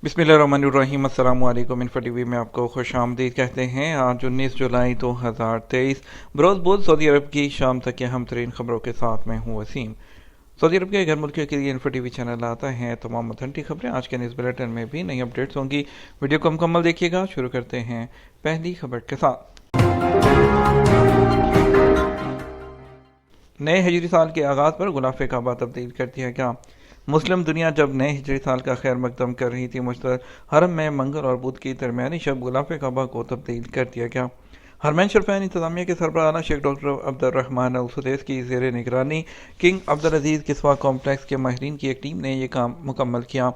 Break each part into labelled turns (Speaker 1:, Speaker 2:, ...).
Speaker 1: बिस्मिल्लाहिर्रहमानिर्रहीम। अस्सलाम वालेकुम। इन्फो टीवी में आपको खुश आमदीद कहते हैं। आज 19 जुलाई 2023 बरोज़ बुध सऊदी अरब की शाम तक की अहम तरीन खबरों के साथ मैं हूँ वसीम। सऊदी अरब के घर मुल्कियों के लिए इन्फो टीवी चैनल आता है। तमाम ऑथेंटिक खबरें आज के न्यूज़ बुलेटिन में भी नई अपडेट्स होंगी। वीडियो को मुकम्मल देखिएगा। शुरू करते हैं पहली खबर के साथ। नए हिजरी साल के आगाज़ पर गुलाफ काबा तब्दील कर दिया गया। मुस्लिम दुनिया जब नए हिजरी साल का खैर मकदम कर रही थी, मुश्तर हरम में मंगल और बुध की दरमियानी शब गुलाफ काबा को तब्दील कर दिया गया। हरमैन शरफैन इंतजामिया के सरबराह आला शेख डॉक्टर अब्दुर्रहमान अल सुदैस की ज़ेर निगरानी किंग अब्दुल अजीज़ किस्वा कॉम्प्लेक्स के माहिरीन की एक टीम ने यह काम मुकम्मल किया।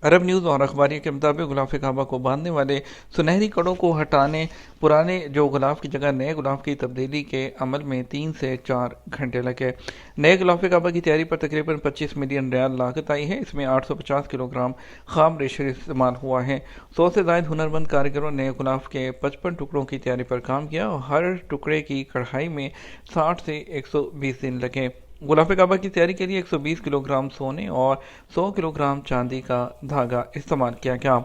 Speaker 1: अरब न्यूज़ और अखबारिया के मुताबिक गुलाफ काबा को बांधने वाले सुनहरी कड़ों को हटाने पुराने जो गुलाफ की जगह नए गुलाफ की तब्दीली के अमल में 3 से 4 घंटे लगे। नए गुलाफ काबा की तैयारी पर तकरीबन 25 मिलियन रियाल लागत आई है। इसमें 850 किलोग्राम खाम रेशर इस्तेमाल हुआ है। 100 से ज़ायद हुनरमंद कारीगरों ने गुलाफ के 55 टुकड़ों की तैयारी पर काम किया और हर टुकड़े की कढ़ाई में 60 से 120 दिन लगे। गुलाफ काबा की तैयारी के लिए 120 किलोग्राम सोने और 100 किलोग्राम चांदी का धागा इस्तेमाल किया गया।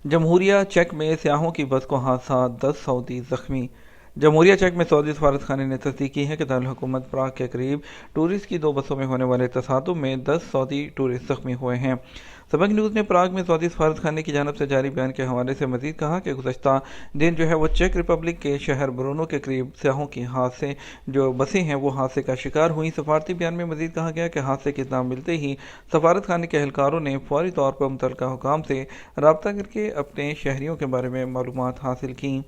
Speaker 1: जमहूरिया चेक में सियाहों की बस को हादसा, 10 सऊदी जख्मी। जमहूरिया चेक में सऊदी सफारत खाने ने तस्दीक की है कि दारुल हुकूमत प्राग के करीब टूरिस्ट की 2 बसों में होने वाले तसादुम में 10 सऊदी टूरिस्ट जख्मी हुए हैं। सबक न्यूज़ ने प्राग में सऊदी सफारत खाने की जानब से जारी बयान के हवाले से मजीद कहा कि गुज़श्ता दिन जो है वो चेक रिपब्लिक के शहर ब्रूनो के करीब सियाहों की हादसे जो बसें हैं वो हादसे का शिकार हुई। सफारती बयान में मजीद कहा गया कि हादसे की इत्तला मिलते ही सफारत खाने के एहलकारों ने फौरी तौर पर मुतल्लिका हुकाम से रब्ता करके अपने शहरियों के बारे में मालूमात हासिल की।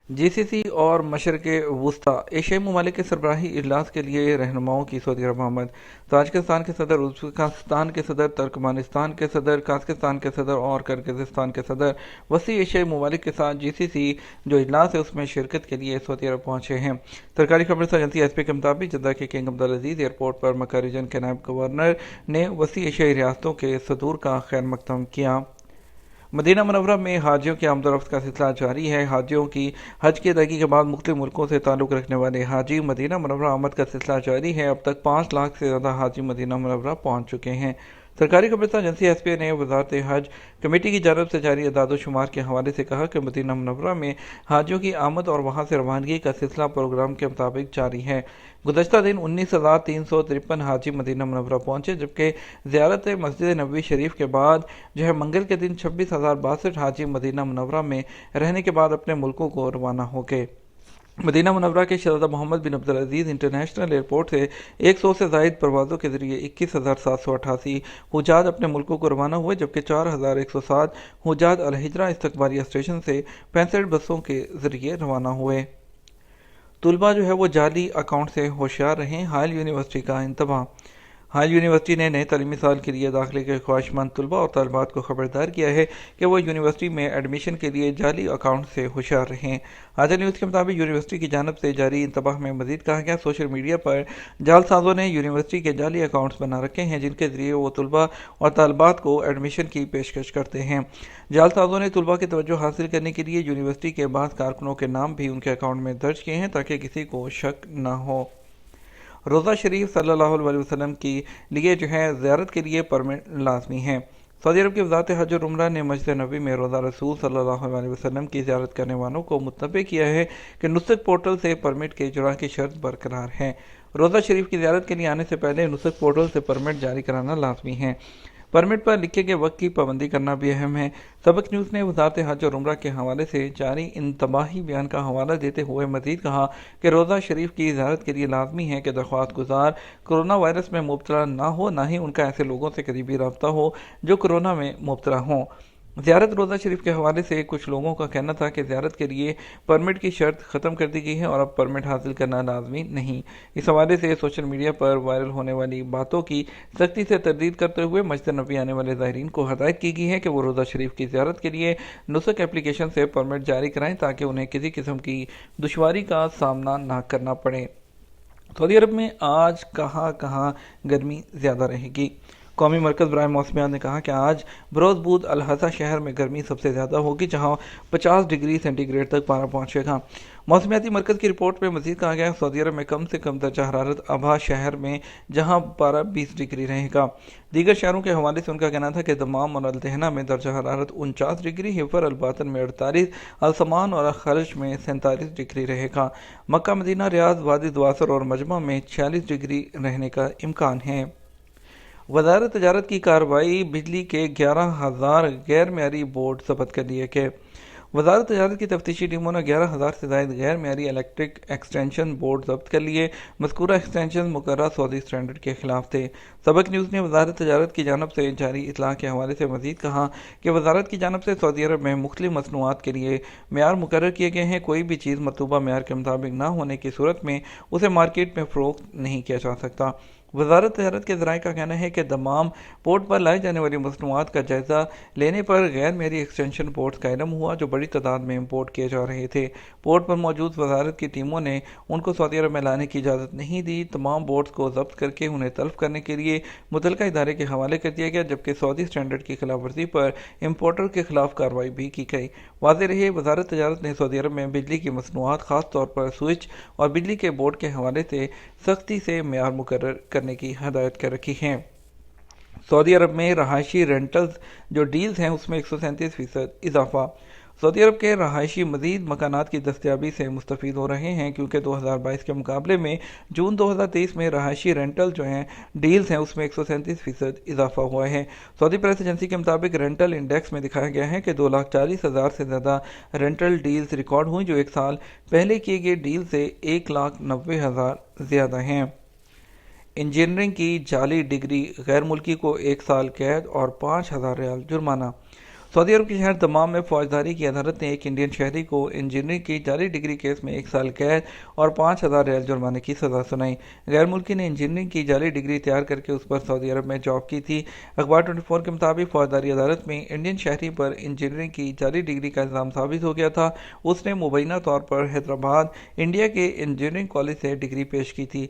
Speaker 1: जीसीसी और मशरक़ वुस्ता एशियाई ममालिक के सरबराही इजलास के लिए रहनुमाओं की सऊदी अरब आमद। ताजिकिस्तान के सदर, उज़्बेकिस्तान के सदर, तुर्कमानिस्तान के सदर, काज़ाकिस्तान के सदर और किर्गिज़स्तान के सदर वसी एशियाई ममालिक के साथ जीसीसी जो इजलास है उसमें शिरकत के लिए सऊदी अरब पहुँचे हैं। सरकारी खबर एजेंसी एसपी के मुताबिक जद्दा के किंग अब्दुल अजीज़ एयरपोर्ट पर मक्का रीजन के नायब गवर्नर ने वसी एशियाई रियासतों के सदूर का खैर मकदम किया। मदीना मुनव्वरा में हाजियों की आमदोरफ्त का सिलसिला जारी है। हाजियों की हज की अदायगी के बाद मुख्तलिफ मुल्कों से ताल्लुक़ रखने वाले हाजी मदीना मुनव्वरा आमद का सिलसिला जारी है। अब तक 5 लाख से ज़्यादा हाजी मदीना मुनव्वरा पहुँच चुके हैं। सरकारी खबरसां एजेंसी एसपी ने वज़ारत हज कमेटी की जानब से जारी अदाद शुमार के हवाले से कहा कि मदीना मुनव्वरा में हाजियों की आमद और वहाँ से रवानगी का सिलसिला प्रोग्राम के मुताबिक जारी है। गुज़श्ता दिन 19,353 हाजी मदीना मुनव्वरा पहुँचे, जबकि ज़ियारत मस्जिद नबवी शरीफ के बाद जो है मंगल के दिन 26,062 हाजी मदीना मुनव्वरा में रहने के बाद अपने मुल्कों को रवाना हो गए। मदीना मुनव्वरा के शहज़ादा मोहम्मद बिन अब्दुल अजीज़ इंटरनेशनल एयरपोर्ट से 100 से ज़ायद परवाज़ों के ज़रिए 21,788 हुजाज अपने मुल्कों को रवाना हुए, जबकि 4,107 हुजाज अल हिजरा इस्तकबालिया स्टेशन से 65 बसों के ज़रिए रवाना हुए। तुलबा जो है वो जाली अकाउंट से होशियार रहें, हायल यूनिवर्सिटी का इंतबाह। हाल यूनिवर्सिटी ने नए तालीमी साल के लिए दाखिले के ख्वाहिशमंद तलबा और तलबात को खबरदार किया है कि वो यूनिवर्सिटी में एडमिशन के लिए जाली अकाउंट से होशियार रहें। हाजिर न्यूज़ के मुताबिक यूनिवर्सिटी की जानब से जारी इंतबाह में मजीद कहा गया, सोशल मीडिया पर जालसाजों ने यूनिवर्सिटी के जाली अकाउंट्स बना रखे हैं जिनके ज़रिए वो तलबा और तलबात को एडमिशन की पेशकश करते हैं। जालसाजों ने तलबा की तवज्जो हासिल करने के लिए यूनिवर्सिटी के बाद कारकुनों के नाम भी उनके अकाउंट में दर्ज किए हैं ताकि किसी को शक न हो। रोज़ा शरीफ सल्लल्लाहु अलैहि वसल्लम की लिए जो है ज़ियारत के लिए परमिट लाजमी है। सऊदी अरब की वज़ारत हज और उम्रा ने मस्जिद नबी में रोज़ा रसूल सल्लल्लाहु अलैहि वसल्लम की ज़ियारत करने वालों को मुतब्बे किया है कि नुस्ख पोर्टल से परमिट के इजरा की शर्त बरकरार है। रोज़ा शरीफ की ज़ियारत के लिए आने से पहले नुस्ख पोर्टल से परमिट जारी कराना लाजमी है। परमिट पर लिखे गए वक्त की पाबंदी करना भी अहम है। सबक न्यूज़ ने वज़ारत हज और उम्रा के हवाले से जारी इंतबाही बयान का हवाला देते हुए मज़ीद कहा कि रोज़ा शरीफ की ज़ियारत के लिए लाजमी है कि दरख्वास्त गुजार कोरोना वायरस में मुब्तला ना हो, ना ही उनका ऐसे लोगों से करीबी रब्ता हो जो कोरोना में मुब्तला हों। ज़ियारत रोज़ा शरीफ के हवाले से कुछ लोगों का कहना था कि ज़ियारत के लिए परमिट की शर्त ख़त्म कर दी गई है और अब परमिट हासिल करना लाजमी नहीं। इस हवाले से सोशल मीडिया पर वायरल होने वाली बातों की सख्ती से तरदीद करते हुए मस्जिद नबी आने वाले ज़ाहिरीन को हदायत की गई है कि वो रोज़ा शरीफ की ज़ियारत के लिए नुस्ख एप्लीकेशन से परमिट जारी कराएँ ताकि उन्हें किसी किस्म की दुश्वारी का सामना ना करना पड़े। सऊदी अरब में आज कहाँ कहाँ गर्मी ज़्यादा रहेगी। قومی مرکز برائے موسمیات نے کہا کہ آج بروز بود الحصہ شہر میں گرمی سب سے زیادہ ہوگی، جہاں 50 ڈگری سینٹی گریڈ تک پارا پہنچے گا۔ موسمیاتی مرکز کی رپورٹ میں مزید کہا گیا ہے سعودی عرب میں کم سے کم درجہ حرارت ابہا شہر میں جہاں پارا 20 ڈگری رہے گا۔ دیگر شہروں کے حوالے سے ان کا کہنا تھا کہ دمام اور الدہنا میں درجہ حرارت 49 ڈگری، حفر الباطن میں 48، السمان اور خرش میں 47 ڈگری رہے گا۔ مکہ مدینہ، ریاض، وادی دواسر اور مجمع میں 46 ڈگری رہنے کا امکان ہے۔ وزارت تجارت کی کارروائی، بجلی کے 11,000 غیر معیاری بورڈ ضبط کر لیے گئے۔ وزارت تجارت کی تفتیشی ٹیموں نے 11,000 سے زائد غیر معیاری الیکٹرک ایکسٹینشن بورڈ ضبط کر لیے۔ مذکورہ ایکسٹینشن مقررہ سعودی سٹینڈرڈ کے خلاف تھے۔ سبق نیوز نے وزارت تجارت کی جانب سے جاری اطلاع کے حوالے سے مزید کہا کہ وزارت کی جانب سے سعودی عرب میں مختلف مصنوعات کے لیے معیار مقرر کیے گئے ہیں۔ کوئی بھی چیز مطلوبہ معیار کے مطابق نہ ہونے کی صورت میں اسے مارکیٹ میں فروخت نہیں کیا جا سکتا۔ وزارت تجارت کے ذرائع کا کہنا ہے کہ تمام پورٹ پر لائی جانے والی مصنوعات کا جائزہ لینے پر غیر معیاری ایکسٹینشن بورڈز کا علم ہوا جو بڑی تعداد میں امپورٹ کیے جا رہے تھے۔ پورٹ پر موجود وزارت کی ٹیموں نے ان کو سعودی عرب میں لانے کی اجازت نہیں دی۔ تمام بورڈز کو ضبط کر کے انہیں تلف کرنے کے لیے متعلقہ ادارے کے حوالے کر دیا گیا، جبکہ سعودی سٹینڈرڈ کی خلاف ورزی پر امپورٹر کے خلاف کارروائی بھی کی گئی۔ واضح رہے وزارت تجارت نے سعودی عرب میں بجلی کی مصنوعات، خاص طور پر سوئچ اور بجلی کے بورڈ کے حوالے سے سختی سے معیار مقرر کرنے کی ہدایت کر رکھی ہے۔ سعودی عرب میں رہائشی رینٹلز جو ڈیلز ہیں اس میں 137% اضافہ۔ سعودی عرب کے رہائشی مزید مکانات کی دستیابی سے مستفید ہو رہے ہیں، کیونکہ 2022 کے مقابلے میں جون 2023 میں رہائشی رینٹل جو ہیں ڈیلز ہیں اس میں 137% اضافہ ہوا ہے۔ سعودی پریس ایجنسی کے مطابق رینٹل انڈیکس میں دکھایا گیا ہے کہ 2,40,000 سے زیادہ رینٹل ڈیلز ریکارڈ ہوئیں، جو ایک سال پہلے کیے گئے ڈیل سے 1,90,000 زیادہ ہیں۔ انجینئرنگ کی جعلی ڈگری، غیر ملکی کو 1 سال قید اور 5,000 ریال جرمانہ۔ سعودی عرب کے شہر دمام میں فوجداری کی عدالت نے ایک انڈین شہری کو انجینئرنگ کی جعلی ڈگری کیس میں 1 سال قید اور 5,000 ریال جرمانے کی سزا سنائی۔ غیر ملکی نے انجینئرنگ کی جعلی ڈگری تیار کر کے اس پر سعودی عرب میں جاب کی تھی۔ اخبار 24 کے مطابق فوجداری عدالت میں انڈین شہری پر انجینئرنگ کی جعلی ڈگری کا الزام ثابت ہو گیا تھا۔ اس نے مبینہ طور پر حیدرآباد، انڈیا کے انجینئرنگ کالج سے ڈگری پیش کی تھی۔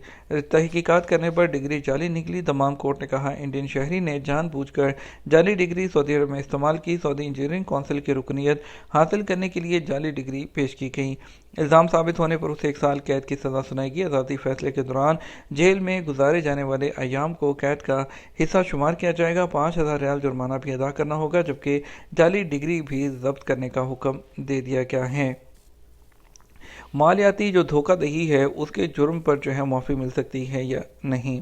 Speaker 1: تحقیقات کرنے پر ڈگری جعلی نکلی۔ دمام کورٹ نے کہا انڈین شہری نے جان بوجھ کر جعلی ڈگری سعودی عرب میں استعمال کی۔ سعودی انجینئرنگ کونسل کی رکنیت حاصل کرنے کے لیے جعلی ڈگری پیش کی گئی۔ الزام ثابت ہونے پر اسے 1 سال قید کی سزا سنائی گئی۔ عدالتی فیصلے کے دوران جیل میں گزارے جانے والے ایام کو قید کا حصہ شمار کیا جائے گا۔ 5,000 ریال جرمانہ بھی ادا کرنا ہوگا، جبکہ جعلی ڈگری بھی ضبط کرنے کا حکم دے دیا گیا ہے۔ مالیاتی جو دھوکہ دہی ہے اس کے جرم پر معافی مل سکتی ہے یا نہیں۔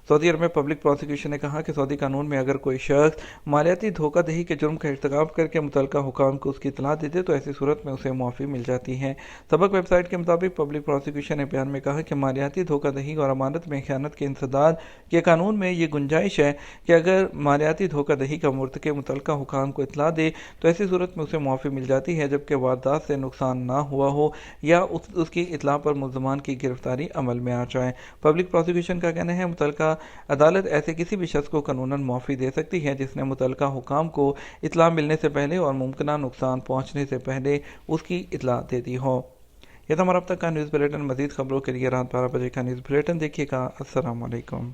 Speaker 1: سعودی عرب میں پبلک پروسیکیوشن نے کہا کہ سعودی قانون میں اگر کوئی شخص مالیاتی دھوکہ دہی کے جرم کا ارتکاب کر کے متعلقہ حکام کو اس کی اطلاع دے دے تو ایسی صورت میں اسے معافی مل جاتی ہے۔ سبق ویب سائٹ کے مطابق پبلک پروسیکیوشن نے بیان میں کہا کہ مالیاتی دھوکہ دہی اور امانت میں خیانت کے انسداد کے قانون میں یہ گنجائش ہے کہ اگر مالیاتی دھوکہ دہی کا مرتکب متعلقہ حکام کو اطلاع دے تو ایسی صورت میں اسے معافی مل جاتی ہے، جبکہ واردات سے نقصان نہ ہوا ہو یا اس کی اطلاع پر ملزمان کی گرفتاری عمل میں آ جائے۔ پبلک پروسیکیوشن کا کہنا ہے متعلقہ عدالت ایسے کسی بھی شخص کو قانوناً معافی دے سکتی ہے جس نے متعلقہ حکام کو اطلاع ملنے سے پہلے اور ممکنہ نقصان پہنچنے سے پہلے اس کی اطلاع دے دی ہو۔ یہ تھا ہمارا اب تک کا نیوز بلیٹن۔ مزید خبروں کے لیے رات 12 بجے کا نیوز بلیٹن دیکھیے گا۔ السلام علیکم۔